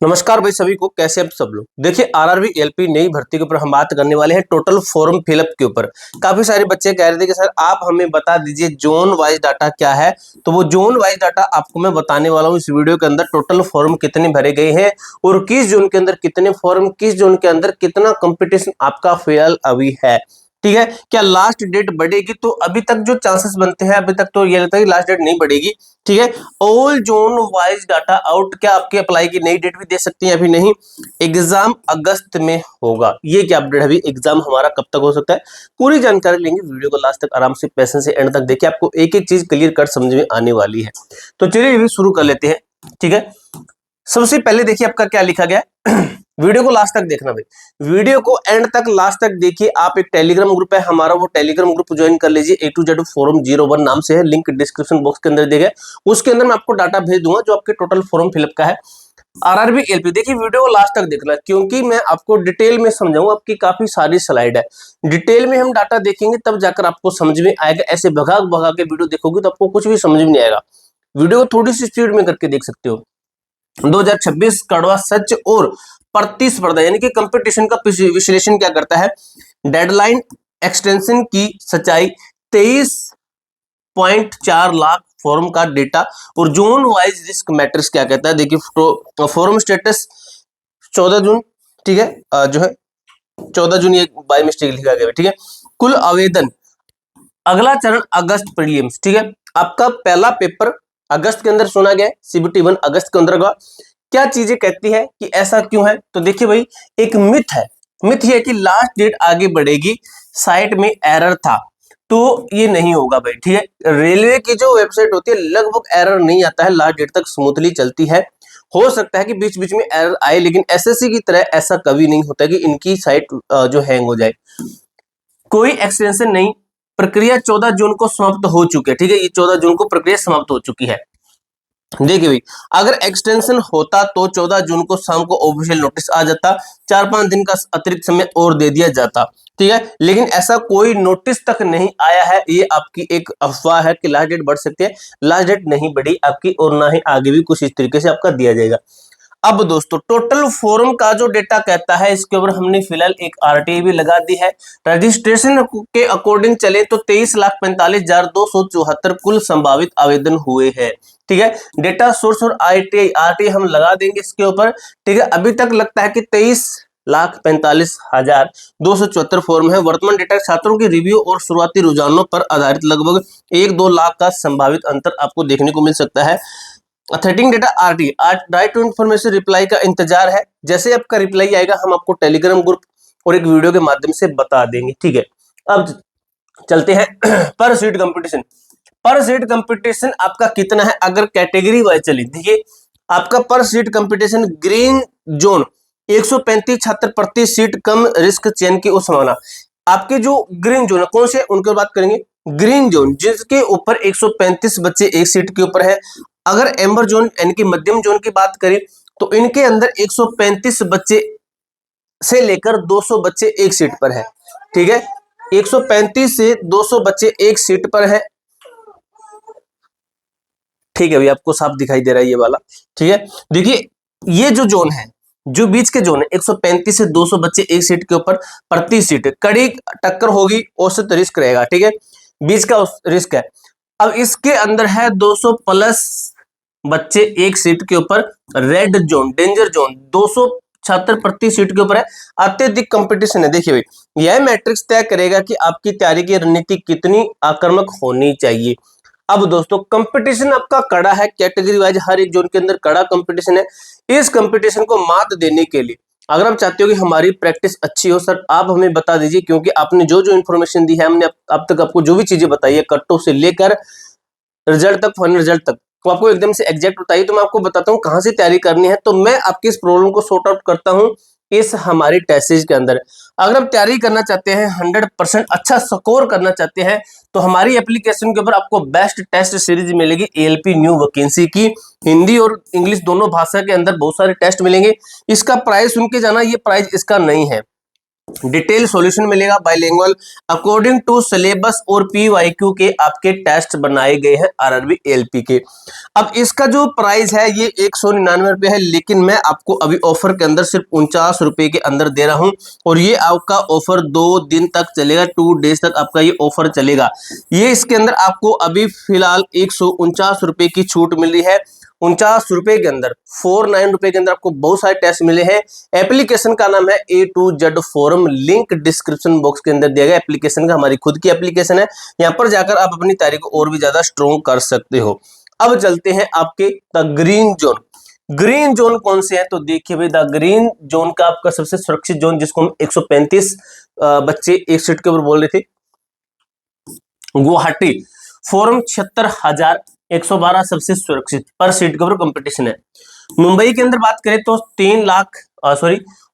नमस्कार भाई सभी को, कैसे आप सब लोग। देखिए आरआरबी एलपी नई भर्ती के ऊपर हम बात करने वाले हैं टोटल फॉर्म फिलअप के ऊपर। काफी सारे बच्चे कह रहे थे कि सर आप हमें बता दीजिए जोन वाइज डाटा क्या है, तो वो जोन वाइज डाटा आपको मैं बताने वाला हूँ इस वीडियो के अंदर। टोटल फॉर्म कितने भरे गए हैं और किस जोन के अंदर कितने फॉर्म, किस जोन के अंदर कितना कंपटीशन आपका फेल अभी है, ठीक है। क्या लास्ट डेट बढ़ेगी? तो अभी तक जो चांसेस बनते हैं, अभी तक तो ये लगता है कि लास्ट डेट नहीं बढ़ेगी, ठीक है। All zone wise data out. क्या आपके अप्लाई की नई डेट भी दे सकती हैं? अभी नहीं। एग्जाम अगस्त में होगा, ये क्या अपडेट है? अभी एग्जाम हमारा कब तक हो सकता है, पूरी जानकारी लेंगे। वीडियो को लास्ट तक आराम से पेशेंस से एंड तक देखिए, आपको एक एक चीज क्लियर कट समझ में आने वाली है। तो चलिए ये भी शुरू कर लेते हैं, ठीक है। सबसे पहले देखिए आपका क्या लिखा गया है। वीडियो को लास्ट तक देखना भाई, वीडियो को एंड तक लास्ट तक देखिए। आप एक टेलीग्राम ग्रुप है हमारा, वो टेलीग्राम ग्रुप ज्वाइन कर लीजिए। A to Z फोरम 01 नाम से है, लिंक डिस्क्रिप्शन बॉक्स के अंदर देगा। उसके अंदर मैं आपको डाटा भेज दूंगा जो आपके टोटल फॉर्म फिलअप का है आरआरबी एलपी। देखिए वीडियो को लास्ट तक देखना, क्योंकि मैं आपको डिटेल में समझाऊंगा। आपकी काफी सारी स्लाइड है, डिटेल में हम डाटा देखेंगे तब जाकर आपको समझ में आएगा। ऐसे भगा भगा के वीडियो देखोगे तो आपको कुछ भी समझ में नहीं आएगा। वीडियो को थोड़ी सी स्पीड में करके देख सकते हो। 2026 कड़वा सच और प्रतिस्पर्धा यानी कि कंपटीशन का विश्लेषण क्या करता है। डेडलाइन एक्सटेंशन की सच्चाई, 23.4 लाख फॉर्म का डेटा। और जोन वाइज रिस्क मैट्रिक्स क्या कहता है, देखिए फॉर्म स्टेटस 14 जून, ठीक है, जो है 14 जून, ये बाय मिस्टेक लिखा गया है, ठीक है। कुल आवेदन, अगला चरण अगस्त प्रीलिम्स, ठीक है। आपका पहला पेपर अगस्त के अंदर सुना गया है, CBT 1 अगस्त के अंदर होगा। क्या चीजें कहती है कि ऐसा क्यों है, तो देखिए भाई एक मिथ है। मिथ ये है कि लास्ट डेट आगे बढ़ेगी, साइट में एरर था, तो ये नहीं होगा भाई, ठीक है। रेलवे की जो वेबसाइट होती है लगभग एरर नहीं आता है, लास्ट डेट तक स्मूथली चलती है। हो सकता है कि बीच बीच में एरर आए, लेकिन एसएससी की तरह ऐसा कभी नहीं होता कि इनकी साइट जो हैंग हो जाए। कोई एक्सटेंशन नहीं, प्रक्रिया 14 जून को समाप्त हो चुकी है, ठीक है। ये 14 जून को प्रक्रिया समाप्त हो चुकी है। देखिए भाई अगर एक्सटेंशन होता तो 14 जून को शाम को ऑफिशियल नोटिस आ जाता, 4-5 दिन का अतिरिक्त समय और दे दिया जाता, ठीक है। लेकिन ऐसा कोई नोटिस तक नहीं आया है। ये आपकी एक अफवाह है कि लास्ट डेट बढ़ सकती है। लास्ट डेट नहीं बढ़ी आपकी, और ना ही आगे भी कुछ इस तरीके से आपका दिया जाएगा। अब दोस्तों टोटल फॉर्म का जो डेटा कहता है, इसके ऊपर हमने फिलहाल एक आरटीआई भी लगा दी है। रजिस्ट्रेशन के अकॉर्डिंग चले तो 23,45,274 कुल संभावित आवेदन हुए हैं, ठीक है। डेटा सोर्स और आरटीआई हम लगा देंगे इसके ऊपर, ठीक है। अभी तक लगता है कि 23,45,274 फॉर्म है। वर्तमान डेटा छात्रों की रिव्यू और शुरुआती रुझानों पर आधारित लगभग 1-2 लाख का संभावित अंतर आपको देखने को मिल सकता है। Authentic data RTI, right to information reply का इंतजार है। जैसे आपका रिप्लाई आएगा हम आपको टेलीग्राम ग्रुप और एक वीडियो के माध्यम से बता देंगे, ठीक है। अब चलते हैं पर सीट कंपटीशन। पर सीट कंपटीशन आपका कितना है अगर कैटेगरी वाइज चले, देखिए आपका पर सीट कंपटीशन ग्रीन जोन 135 छात्र प्रति सीट, कम रिस्क चयन की उस आपके जो ग्रीन जोन है कौन से, उनकी बात करेंगे। ग्रीन जोन जिसके ऊपर 135 बच्चे एक सीट के ऊपर है। अगर एम्बर जोन यानी कि मध्यम जोन की बात करें तो इनके अंदर 135 बच्चे से लेकर 200 बच्चे एक सीट पर है, ठीक है। 135 से 200 बच्चे एक सीट पर है, ठीक है। अभी आपको साफ दिखाई दे रहा है ये वाला, ठीक है। देखिए ये जो जोन है, जो बीच के जोन है 135 से 200 बच्चे एक सीट के ऊपर, प्रति सीट कड़ी टक्कर होगी, औसत रिस्क रहेगा, ठीक है। बीच का रिस्क है। अब इसके अंदर है 200 प्लस बच्चे एक सीट के ऊपर, रेड जोन डेंजर जोन 200 छात्र प्रति सीट के ऊपर है, अत्यधिक कंपटीशन है। देखिए भाई यह मैट्रिक्स तय करेगा कि आपकी तैयारी की रणनीति कितनी आक्रामक होनी चाहिए। अब दोस्तों कंपटीशन आपका कड़ा है, कैटेगरी वाइज हर एक जोन के अंदर कड़ा कंपटीशन है। इस कंपटीशन को मात देने के लिए अगर आप चाहते हो कि हमारी प्रैक्टिस अच्छी हो, सर आप हमें बता दीजिए, क्योंकि आपने जो जो इन्फॉर्मेशन दी है, हमने अब तक आपको जो भी चीजें बताई है, कट ऑफ से लेकर रिजल्ट तक, फाइनल रिजल्ट तक, तो आपको एकदम से एग्जैक्ट बताइए, तो मैं आपको बताता हूँ कहाँ से तैयारी करनी है। तो मैं आपकी इस प्रॉब्लम को सॉर्ट आउट करता हूँ इस हमारी टेस्ट सीरीज के अंदर। अगर आप तैयारी करना चाहते हैं, 100% अच्छा स्कोर करना चाहते हैं, तो हमारी एप्लीकेशन के ऊपर आपको बेस्ट टेस्ट सीरीज मिलेगी एएलपी न्यू वैकेंसी की। हिंदी और इंग्लिश दोनों भाषा के अंदर बहुत सारे टेस्ट मिलेंगे। इसका प्राइस सुन के जाना, ये प्राइस इसका नहीं है, डिटेल सॉल्यूशन मिलेगा बाइलिंगुअल अकॉर्डिंग टू सिलेबस और पीवाईक्यू के आपके टेस्ट बनाए गए हैं आरआरबी एलपी के। अब इसका जो प्राइस है ये 199 रुपये है, लेकिन मैं आपको अभी ऑफर के अंदर सिर्फ 49 रुपये के अंदर दे रहा हूं और ये आपका ऑफर 2 दिन तक चलेगा, 2 डेज तक आपका ये ऑफर चलेगा। ये इसके अंदर आपको अभी फिलहाल 149 रुपये की छूट मिल रही है। 49 रुपए के अंदर 49 रुपए के अंदर आपको बहुत सारे टेस्ट मिले हैं। एप्लीकेशन का नाम है A2Z forum, link description box के अंदर दिया गया। एप्लीकेशन का हमारी खुद की एप्लीकेशन है, यहाँ पर जाकर आप अपनी तैयारी को और भी ज्यादा स्ट्रॉन्ग कर सकते हो। अब चलते हैं आपके the green zone. Green zone कौन से है तो देखिए भाई, द ग्रीन जोन का आपका सबसे सुरक्षित जोन, जिसको हम 135 बच्चे एक सीट के ऊपर बोल रहे थे, गुवाहाटी फोरम 76,112 सबसे सुरक्षित पर सीट के ऊपर कंपटीशन है। मुंबई के अंदर बात करें तो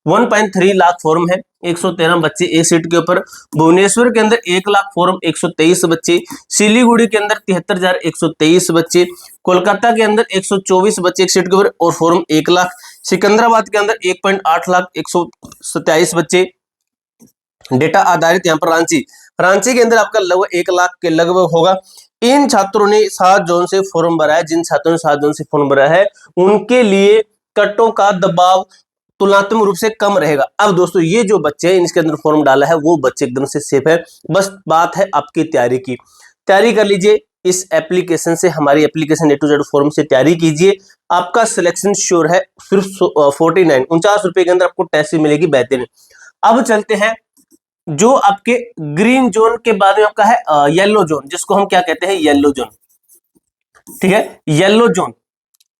1.3 लाख फॉर्म है, 113 बच्चे एक सीट के ऊपर। भुवनेश्वर के अंदर 1 लाख फॉर्म, 123 बच्चे। सिलीगुड़ी के अंदर 73,123 बच्चे। कोलकाता के अंदर 124 बच्चे एक सीट के ऊपर और फॉर्म 1 लाख। सिकंदराबाद के अंदर 1.8 लाख, 127 बच्चे। डेटा आधारित यहाँ पर रांची के अंदर आपका लगभग 1 लाख के लगभग होगा। इन छात्रों ने 7 जोन से फॉर्म भरा है। जिन छात्रों ने 7 जोन से फॉर्म भरा है उनके लिए कटों का दबाव तुलनात्मक रूप से कम रहेगा। अब दोस्तों ये जो बच्चे हैं इनके अंदर फॉर्म डाला है वो बच्चे एकदम से सेफ है। बस बात है आपकी तैयारी की, तैयारी कर लीजिए इस एप्लीकेशन से, हमारी एप्लीकेशन A2Z फॉर्म से तैयारी कीजिए, आपका सिलेक्शन श्योर है। सिर्फ 49 रुपए के अंदर आपको टेस्ट मिलेगी बेहतरीन। अब चलते हैं जो आपके ग्रीन जोन के बाद में आपका है येलो जोन, जिसको हम क्या कहते हैं, येलो जोन। ठीक है, येलो जोन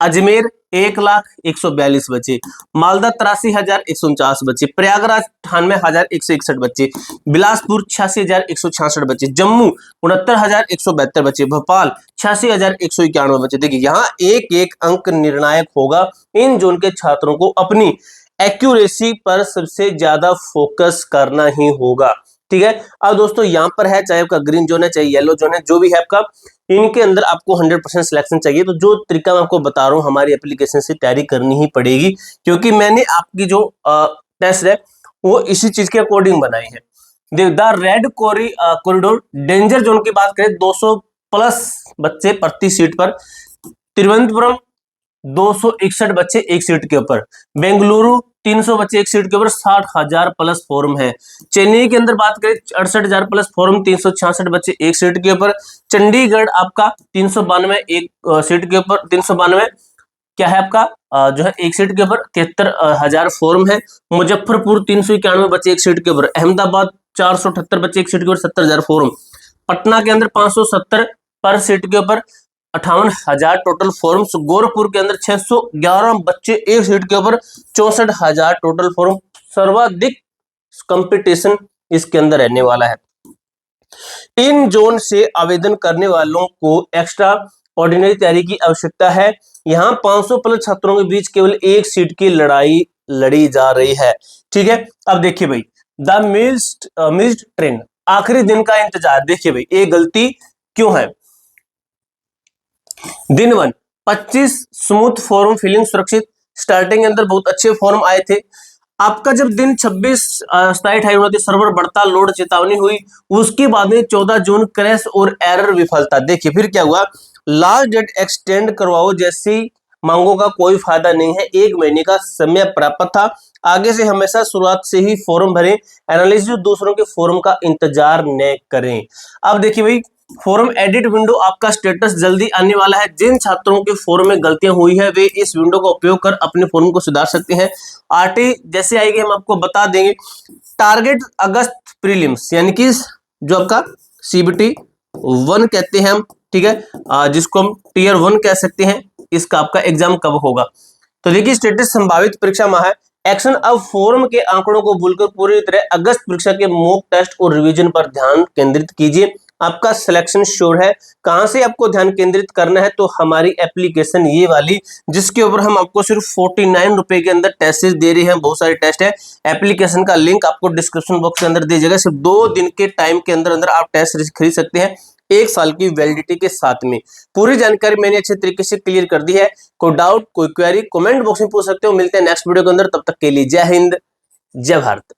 अजमेर 1,01,42 बच्चे, मालदा 83,149 बच्चे, प्रयागराज 98,161 बच्चे, बिलासपुर 86,166 बच्चे, जम्मू 69,172 बच्चे, भोपाल 86,191 बच्चे। देखिए यहाँ एक एक अंक निर्णायक होगा। इन जोन के छात्रों को अपनी एक्यूरेसी पर सबसे ज्यादा फोकस करना ही होगा। ठीक है, अब दोस्तों यहाँ पर है, चाहे आपका ग्रीन जोन है चाहे येलो जोन है, जो भी है आपका, इनके अंदर आपको 100% सिलेक्शन चाहिए। तो जो तरीका मैं आपको बता रहा हूँ, हमारी एप्लीकेशन से तैयारी करनी ही पड़ेगी, क्योंकि मैंने आपकी जो टेस्ट है वो इसी चीज के अकॉर्डिंग बनाई है। The red corridor danger zone की बात करें 200 प्लस बच्चे प्रति सीट पर। तिरुवनंतपुरम 261 बच्चे एक सीट के ऊपर। बेंगलुरु 300 बच्चे एक सीट के ऊपर, 60,000 प्लस फॉर्म है। चेन्नई के अंदर बात करें 68,000 प्लस फॉर्म, 366 बच्चे एक सीट के ऊपर। चंडीगढ़ आपका 392 एक सीट के ऊपर, 392 क्या है आपका जो है एक सीट के ऊपर 73,000 फॉर्म है। मुजफ्फरपुर 391 बच्चे एक सीट के ऊपर। अहमदाबाद 478 बच्चे एक सीट के ऊपर, 70,000 फॉर्म। पटना के अंदर 570 पर सीट के ऊपर, 58,000 टोटल फॉर्म्स। गोरखपुर के अंदर 611 बच्चे एक सीट के ऊपर, 64,000 टोटल फॉर्म। सर्वाधिक कंपटीशन इसके अंदर रहने वाला है। इन जोन से आवेदन करने वालों को एक्स्ट्रा ऑर्डिनरी तैयारी की आवश्यकता है। यहाँ 500 प्लस छात्रों के बीच केवल एक सीट की लड़ाई लड़ी जा रही है। ठीक है, अब देखिए भाई, द मिस्ड ट्रेन, आखिरी दिन का इंतजार। देखिए भाई ये गलती क्यों है। दिन 1 25 स्मूथ फॉर्म फिलिंग सुरक्षित, स्टार्टिंग के अंदर बहुत अच्छे फॉर्म आए थे। आपका जब दिन 26 स्लाइड हाई होती, सर्वर बढ़ता, लोड चेतावनी हुई, उसके बाद में 14 जून क्रैश और एरर विफलता। देखिए फिर क्या हुआ, लास्ट डेट एक्सटेंड करवाओ जैसी मांगों का कोई फायदा नहीं है। 1 महीने का समय प्राप्त था। आगे से हमेशा शुरुआत से ही फॉर्म भरें। एनालिस्ट दूसरों के फॉर्म का इंतजार न करें। अब देखिए भाई, फॉर्म एडिट विंडो आपका स्टेटस जल्दी आने वाला है। जिन छात्रों के फॉर्म में गलतियां हुई है वे इस विंडो का उपयोग कर अपने फॉर्म को सुधार सकते हैं। आरटी जैसे आएगी हम आपको बता देंगे। टारगेट अगस्त प्रीलिम्स, यानी कि जो आपका CBT 1 कहते हैं हम, ठीक है, जिसको हम टियर 1 कह सकते हैं, इसका आपका एग्जाम कब होगा। तो देखिए स्टेटस संभावित परीक्षा माह है। एक्शन, अब फॉर्म के आंकड़ों को भूलकर पूरी तरह अगस्त परीक्षा के मॉक टेस्ट और रिवीजन पर ध्यान केंद्रित कीजिए। आपका सिलेक्शन श्योर है। कहां से आपको ध्यान केंद्रित करना है, तो हमारी एप्लीकेशन ये वाली, जिसके ऊपर हम आपको सिर्फ 49 रुपए के अंदर टेस्ट दे रहे हैं। बहुत सारे टेस्ट है। एप्लीकेशन का लिंक आपको डिस्क्रिप्शन बॉक्स के अंदर दीजिएगा। सिर्फ 2 दिन के टाइम के अंदर अंदर आप टेस्ट खरीद सकते हैं, 1 साल की वैलिडिटी के साथ में। पूरी जानकारी मैंने अच्छे तरीके से क्लियर कर दी है। कोई डाउट, कोई क्वेरी कमेंट बॉक्स में पूछ सकते हो। मिलते हैं नेक्स्ट वीडियो के अंदर, तब तक के लिए जय हिंद, जय भारत।